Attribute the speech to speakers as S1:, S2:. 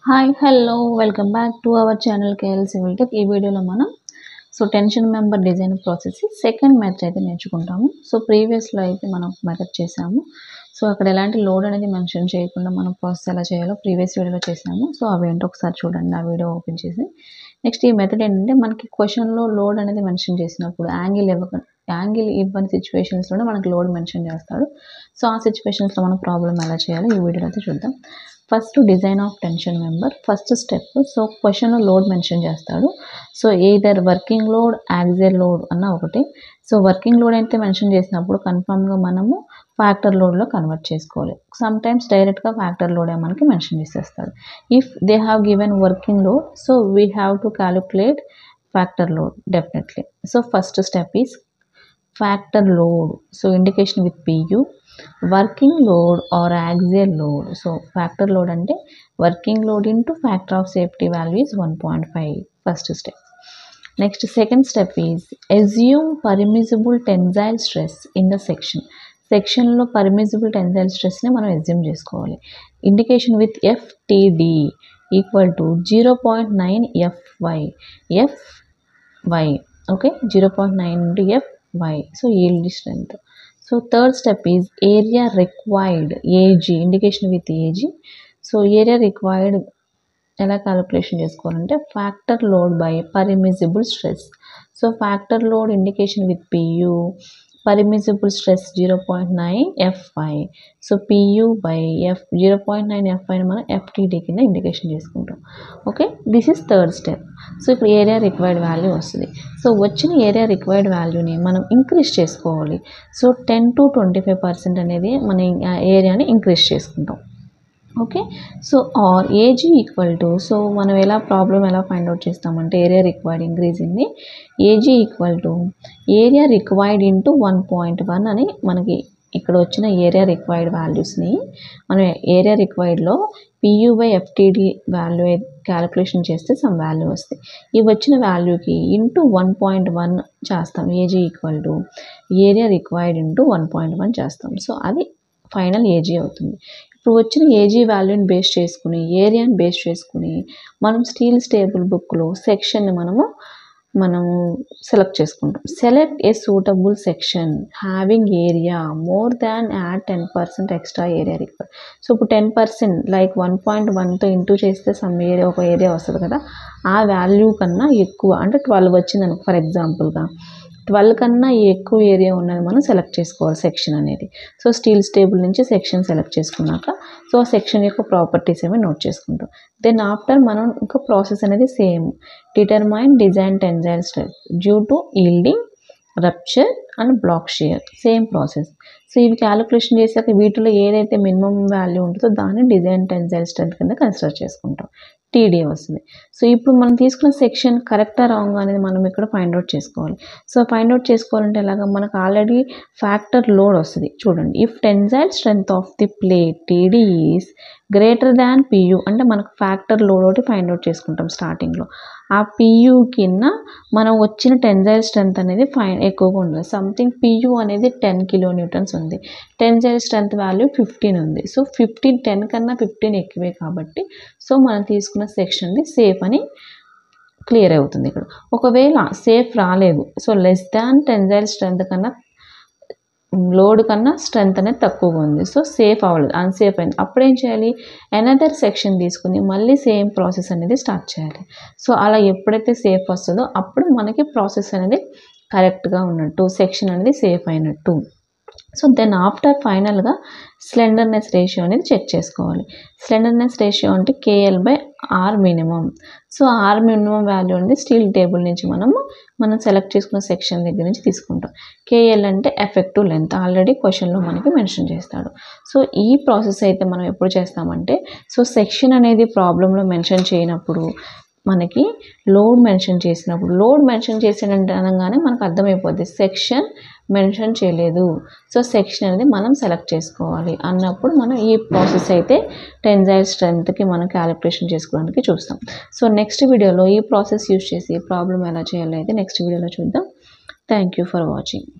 S1: Hi hello welcome back to our channel KL civil tech. ఈ వీడియోలో మనం tension member design process second method అయితే నేర్చుకుంటాము. ప్రీవియస్లో అయితే మనం మెథడ్ చేసాము. అక్కడ ఎలాంటి లోడ్ అనేది మెన్షన్ చేయకుండా మనం ప్రాసెస్ ఎలా చేయాలో ప్రీవియస్ వీడియోలో చేసాము. అవేంటో ఒకసారి చూడండి, ఆ వీడియో ఓపెన్ చేసి. నెక్స్ట్ ఈ మెథడ్ ఏంటంటే మనకి క్వశ్చన్లో లోడ్ అనేది మెన్షన్ చేసినప్పుడు యాంగిల్ ఇవ్వని సిచ్యువేషన్స్లోనే మనకి లోడ్ మెన్షన్ చేస్తాడు. ఆ సిచ్యువేషన్స్లో మనం ప్రాబ్లం ఎలా చేయాలో ఈ వీడియోలో అయితే చూద్దాం. First design of tension member first step. క్వశ్చన్లో లోడ్ మెన్షన్ చేస్తాడు. Either working load, axial load అన్న ఒకటి. వర్కింగ్ లోడ్ అయితే మెన్షన్ చేసినప్పుడు కన్ఫామ్గా మనము ఫ్యాక్టర్ లోడ్లో కన్వర్ట్ చేసుకోవాలి. సమ్ టైమ్స్ డైరెక్ట్గా ఫ్యాక్టర్ లోడే మనకి మెన్షన్ చేసేస్తాడు. If they have given working load, we have to calculate factor load definitely. First step is factor load. Indication with PU. Working load or axial load. Factor load అంటే working load into factor of safety value is 1.5. First step. Next second step is assume permissible tensile stress in the సెక్షన్లో permissible tensile స్ట్రెస్ని మనం assume చేసుకోవాలి. Indication with FTD equal to 0.9 FY. Okay, 0.9 into FY. Yield strength. Third step is area required, AG, indication with AG. Area required ఎలా calculation చేసుకోవాలంటే factor load by permissible stress. Factor load indication with PU, permissible stress 0.9 FY. PU by 0.9 FY మనం FTD కింద indication చేసుకుంటాం. Okay, this is third step. ఇప్పుడు area required value వస్తుంది. వచ్చిన area required వాల్యూని మనం ఇంక్రీజ్ చేసుకోవాలి. 10 to 25% అనేది మన ఏరియాని ఇంక్రీజ్ చేసుకుంటాం. Okay, or AG equal to, మనం ప్రాబ్లం ఎలా ఫైండ్ అవుట్ చేస్తామంటే ఏరియా రిక్వైర్డ్ ఇంక్రీజింగ్ని AG equal to area required into 1.1 అని మనకి ఇక్కడ వచ్చిన ఏరియా రిక్వైర్డ్ వాల్యూస్ని మనం ఏరియా రిక్వైర్డ్లో PU by FTD value calculation చేస్తే సమ్ వాల్యూ వస్తాయి. ఈ వచ్చిన వాల్యూకి ఇంటూ 1.1 చేస్తాం. AG equal to area required into 1.1 చేస్తాం. అది ఫైనల్ AG అవుతుంది. ఇప్పుడు వచ్చిన AG వాల్యూని బేస్ చేసుకుని, ఏరియాని బేస్ చేసుకుని మనం స్టీల్ స్టేబుల్ బుక్లో సెక్షన్ని మనము సెలెక్ట్ చేసుకుంటాం. Select a suitable section having area more than add 10% extra area required. ఇప్పుడు 10% లైక్ 1.1తో ఇంటూ చేస్తే సమ్ ఏరియా, ఒక ఏరియా వస్తుంది కదా, ఆ వాల్యూ కన్నా ఎక్కువ అంటే 12 వచ్చిందనుకో, ఫర్ ఎగ్జాంపుల్గా 12 కన్నా ఎక్కువ ఏరియా ఉన్నది మనం సెలెక్ట్ చేసుకోవాలి సెక్షన్ అనేది. స్టీల్ స్టేబుల్ నుంచి సెక్షన్ సెలెక్ట్ చేసుకున్నాక ఆ సెక్షన్ యొక్క ప్రాపర్టీస్ ఏమి నోట్ చేసుకుంటాం. దెన్ ఆఫ్టర్ మనం ఇంకా ప్రాసెస్ అనేది same. Determine design tensile stress due to yielding, rupture and block shear. Same process. ఇవి క్యాలిక్యులేషన్ చేశాక వీటిలో ఏదైతే మినిమం వాల్యూ ఉంటుందో దాన్ని డిజైన్ టెన్సైల్ స్ట్రెంత్ కింద కన్సిడర్ చేసుకుంటాం. TD వస్తుంది. ఇప్పుడు మనం తీసుకున్న సెక్షన్ కరెక్టా రాంగ్ అనేది మనం ఇక్కడ ఫైండ్ అవుట్ చేసుకోవాలి. ఫైండ్ అవుట్ చేసుకోవాలంటే ఎలాగా, మనకు ఆల్రెడీ ఫ్యాక్టర్ లోడ్ వస్తుంది. చూడండి, if tensile strength of the plate TD is greater than PU అంటే మనకు ఫ్యాక్టర్ లోడ్ ఒకటి ఫైండ్ అవుట్ చేసుకుంటాం స్టార్టింగ్లో. ఆ PU కింద మనం వచ్చిన టెన్సైల్ స్ట్రెంత్ అనేది ఎక్కువగా ఉండాలి. సంథింగ్ PU అనేది 10 kN ఉంది, టెన్సైల్ స్ట్రెంత్ వాల్యూ 15 ఉంది. 10 కన్నా 15 ఎక్కువే కాబట్టి మనం తీసుకున్న సెక్షన్ది సేఫ్ అని క్లియర్ అవుతుంది ఇక్కడ. ఒకవేళ సేఫ్ రాలేదు, లెస్ దాన్ టెన్సైల్ స్ట్రెంత్ కన్నా లోడ్ కన్నా స్ట్రెంత్ అనేది తక్కువగా ఉంది, సేఫ్ అవ్వలేదు, అన్సేఫ్ అయింది. అప్పుడు ఏం చేయాలి, అనదర్ సెక్షన్ తీసుకుని మళ్ళీ సేమ్ ప్రాసెస్ అనేది స్టార్ట్ చేయాలి. అలా ఎప్పుడైతే సేఫ్ వస్తుందో అప్పుడు మనకి ప్రాసెస్ అనేది కరెక్ట్గా ఉన్నట్టు, సెక్షన్ అనేది సేఫ్ అయినట్టు. దెన్ ఆఫ్టర్ ఫైనల్గా స్లెండర్నెస్ రేషియో అనేది చెక్ చేసుకోవాలి. స్లెండర్నెస్ రేషియో అంటే KL by R minimum. R minimum value అనేది స్టీల్ టేబుల్ నుంచి మనం సెలెక్ట్ చేసుకున్న సెక్షన్ దగ్గర నుంచి తీసుకుంటాం. KL అంటే ఎఫెక్టివ్ లెంత్, ఆల్రెడీ క్వశ్చన్లో మనకి మెన్షన్ చేస్తాడు. ఈ ప్రాసెస్ అయితే మనం ఎప్పుడు చేస్తామంటే, సెక్షన్ అనేది ప్రాబ్లంలో మెన్షన్ చేయనప్పుడు మనకి లోడ్ మెన్షన్ చేసినప్పుడు, లోడ్ మెన్షన్ చేసినంటే అనగానే మనకు అర్థమైపోద్ది సెక్షన్ మెన్షన్ చేయలేదు, సెక్షన్ అనేది మనం సెలెక్ట్ చేసుకోవాలి అన్నప్పుడు మనం ఈ ప్రాసెస్ అయితే టెన్సైల్ స్ట్రెంత్కి మనం క్యాలిక్యులేషన్ చేసుకోవడానికి చూస్తాం. నెక్స్ట్ వీడియోలో ఈ ప్రాసెస్ యూజ్ చేసి ప్రాబ్లం ఎలా చేయాలి అయితే నెక్స్ట్ వీడియోలో చూద్దాం. Thank you for watching.